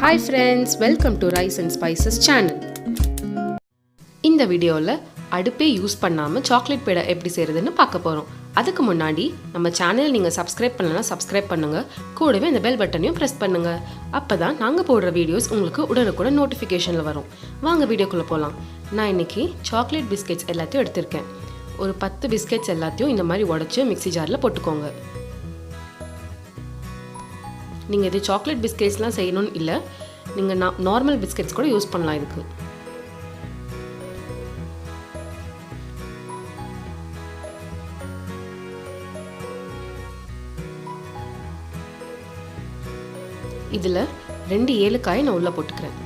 Hi friends, welcome to Rice and Spices channel. இந்த வீடியோவில் அடுப்பே use பண்ணாமல் சாக்லேட் பேடா எப்படி செய்கிறதுன்னு பார்க்க போகிறோம். அதுக்கு முன்னாடி நம்ம சேனல் நீங்கள் சப்ஸ்கிரைப் பண்ணலன்னா சப்ஸ்கிரைப் பண்ணுங்கள், கூடவே இந்த பெல் பட்டனையும் ப்ரெஸ் பண்ணுங்கள். அப்போ தான் நாங்கள் போடுற வீடியோஸ் உங்களுக்கு உடனுக்குடன் நோட்டிஃபிகேஷனில் வரும். வாங்க வீடியோக்குள்ளே போகலாம். நான் இன்றைக்கி சாக்லேட் பிஸ்கெட்ஸ் எல்லாத்தையும் எடுத்திருக்கேன். ஒரு 10 பிஸ்கெட்ஸ் எல்லாத்தையும் இந்த மாதிரி உடச்சி மிக்ஸி ஜாரில் போட்டுக்கோங்க. நீங்கள் இது சாக்லேட் பிஸ்கெட்ஸ்லாம் செய்யணும்னு இல்லை, நீங்கள் நார்மல் பிஸ்கெட்ஸ் கூட யூஸ் பண்ணலாம். இதுக்கு இதில் 2 ஏலக்காயை நான் உள்ளே போட்டுக்கிறேன்.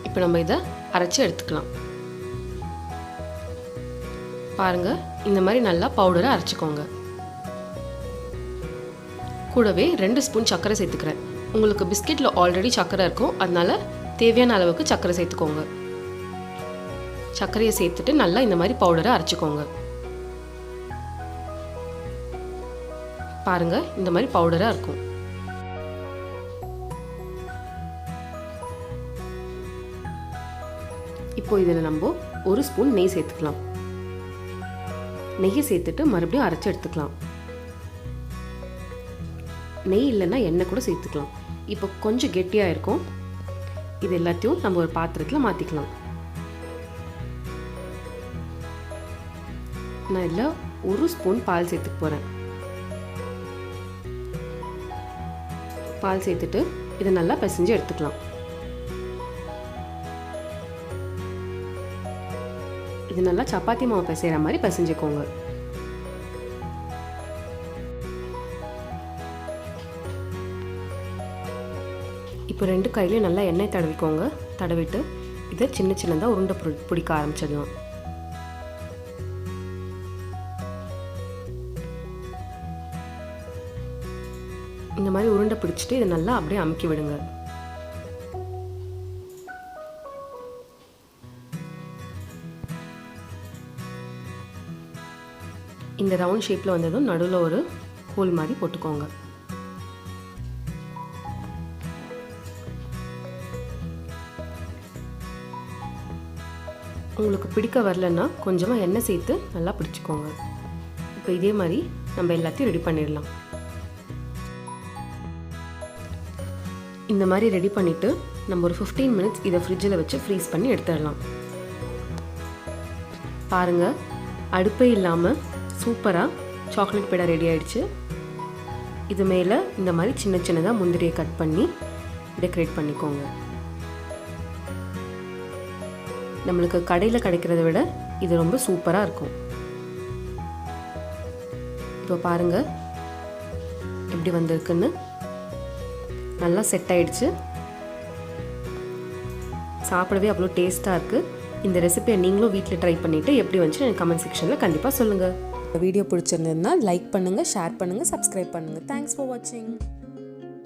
இப்போ நம்ம இதை அரைச்சி எடுத்துக்கலாம். பாருங்கள், இந்த மாதிரி நல்லா பவுடரை அரைச்சிக்கோங்க. கூடவே 2 ஸ்பூன் சர்க்கரை சேர்த்துக்கிறேன். உங்களுக்கு பிஸ்கெட்டில் ஆல்ரெடி சர்க்கரை இருக்கும், அதனால தேவையான அளவுக்கு சர்க்கரை சேர்த்துக்கோங்க. சர்க்கரையை சேர்த்துட்டு நல்லா இந்த மாதிரி பவுடரை அரைச்சிக்கோங்க. பாருங்க, இந்த மாதிரி பவுடராக இருக்கும். இப்போ இதில் நம்ம 1 ஸ்பூன் நெய் சேர்த்துக்கலாம். நெய்யை சேர்த்துட்டு மறுபடியும் அரைச்சி எடுத்துக்கலாம். நெய் இல்லைன்னா எண்ணெய் கூட சேர்த்துக்கலாம். இப்போ கொஞ்சம் கெட்டியாக இருக்கும். இது எல்லாத்தையும் நம்ம ஒரு பாத்திரத்தில் மாற்றிக்கலாம். நான் இதில் 1 ஸ்பூன் பால் சேர்த்துக்க போகிறேன். பால் சேர்த்துட்டு இதை நல்லா பிசைஞ்சு எடுத்துக்கலாம். இது நல்லா சப்பாத்தி மாவு பிசைகிற மாதிரி பிசைஞ்சுக்கோங்க. இப்போ 2 கையிலையும் நல்லா எண்ணெய் தடவிக்கோங்க. தடவிட்டு இதை சின்ன சின்னதாக உருண்டை பிடிக்க ஆரம்பிச்சிடலாம். இந்த மாதிரி உருண்டை பிடிச்சிட்டு இதை நல்லா அப்படியே அமுக்கி விடுங்க. இந்த ரவுண்ட் ஷேப்பில் வந்ததும் நடுவில் ஒரு ஹோல் மாதிரி போட்டுக்கோங்க. உங்களுக்கு பிடிக்க வரலன்னா கொஞ்சமாக எண்ணெய் சேர்த்து நல்லா பிடிச்சிக்கோங்க. இப்போ இதே மாதிரி நம்ம எல்லாத்தையும் ரெடி பண்ணிடலாம். இந்த மாதிரி ரெடி பண்ணிவிட்டு நம்ம ஒரு 15 மினிட்ஸ் இதை ஃப்ரிட்ஜில் வச்சு ஃப்ரீஸ் பண்ணி எடுத்துடலாம். பாருங்கள், அடுப்பே இல்லாமல் சூப்பராக சாக்லேட் பேடா ரெடி ஆகிடுச்சு. இது மேலே இந்த மாதிரி சின்ன சின்னதாக முந்திரியை கட் பண்ணி டெக்கரேட் பண்ணிக்கோங்க. நம்மளுக்கு கடையில் கிடைக்கிறத விட இது ரொம்ப சூப்பராக இருக்கும். இப்போ பாருங்கள் எப்படி வந்திருக்குன்னு. நல்லா செட் ஆயிடுச்சு. சாப்பிடவே அவ்வளோ டேஸ்ட்டாக இருக்குது. இந்த ரெசிபியை நீங்களும் வீட்டில் ட்ரை பண்ணிவிட்டு எப்படி வந்துச்சு எனக்கு கமெண்ட் செக்ஷனில் கண்டிப்பாக சொல்லுங்கள். வீடியோ பிடிச்சிருந்ததுன்னா லைக் பண்ணுங்கள், ஷேர் பண்ணுங்கள், சப்ஸ்கிரைப் பண்ணுங்கள். தேங்க்ஸ் ஃபார் வாட்சிங்.